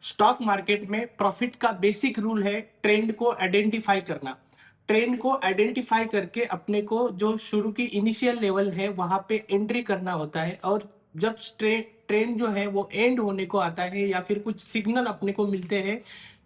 Stock market में profit का basic rule है ट्रेंड को आइडेंटिफाई करना। ट्रेंड को आइडेंटिफाई करके अपने को जो शुरू की इनिशियल लेवल है वहां पे एंट्री करना होता है, और जब ट्रेंड जो है वो एंड होने को आता है या फिर कुछ सिग्नल अपने को मिलते हैं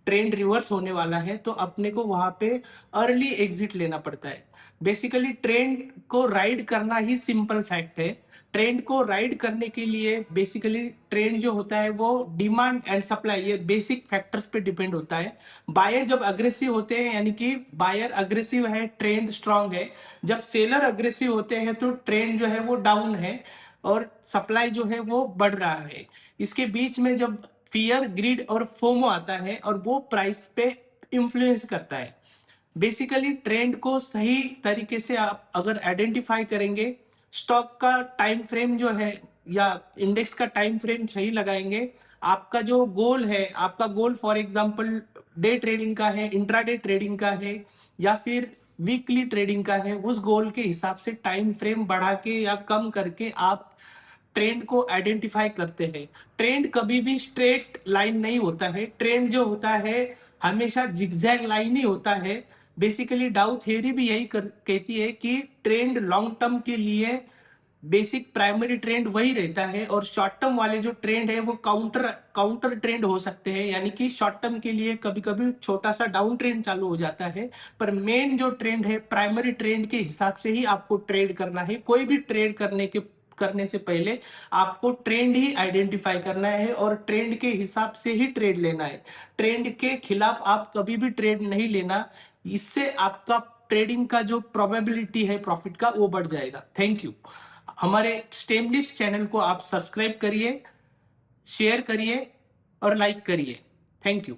ट्रेंड रिवर्स होने वाला है, तो अपने को वहां पे अर्ली एग्जिट लेना पड़ता है। बेसिकली ट्रेंड को राइड करना ही सिंपल फैक्ट है। ट्रेंड को राइड करने के लिए बेसिकली ट्रेंड जो होता है वो डिमांड एंड सप्लाई, ये बेसिक फैक्टर्स पे डिपेंड होता है। बायर जब अग्रेसिव होते हैं यानी कि बायर अग्रेसिव है, ट्रेंड स्ट्रांग है। जब सेलर अग्रेसिव होते हैं तो ट्रेंड जो है वो डाउन है और सप्लाई जो है वो बढ़ रहा है। इसके बीच में जब फियर, ग्रीड और फोमो आता है और वो प्राइस पे इंफ्लुएंस करता है। बेसिकली ट्रेंड को सही तरीके से आप अगर आइडेंटिफाई करेंगे, स्टॉक का टाइम फ्रेम जो है या इंडेक्स का टाइम फ्रेम सही लगाएंगे, आपका जो गोल है, आपका goal for example day trading का है, इंट्राडे ट्रेडिंग का है या फिर वीकली ट्रेडिंग का है, उस गोल के हिसाब से टाइम फ्रेम बढ़ा के या कम करके आप ट्रेंड को आइडेंटिफाई करते हैं। ट्रेंड कभी भी स्ट्रेट लाइन नहीं होता है। ट्रेंड जो होता है हमेशा जिगजैग लाइन ही होता है। बेसिकली डाउ थियरी भी यही कहती है कि ट्रेंड लॉन्ग टर्म के लिए बेसिक प्राइमरी ट्रेंड वही रहता है, और शॉर्ट टर्म वाले जो ट्रेंड है वो काउंटर ट्रेंड हो सकते हैं। यानी कि शॉर्ट टर्म के लिए कभी कभी छोटा सा डाउन ट्रेंड चालू हो जाता है, पर मेन जो ट्रेंड है प्राइमरी ट्रेंड के हिसाब से ही आपको ट्रेड करना है। कोई भी ट्रेड करने से पहले आपको ट्रेंड ही आइडेंटिफाई करना है और ट्रेंड के हिसाब से ही ट्रेड लेना है। ट्रेंड के खिलाफ आप कभी भी ट्रेड नहीं लेना, इससे आपका ट्रेडिंग का जो प्रोबेबिलिटी है प्रॉफिट का वो बढ़ जाएगा। Thank you. हमारे स्टेमलिफ्ट चैनल को आप सब्सक्राइब करिए, शेयर करिए और लाइक करिए। Thank you.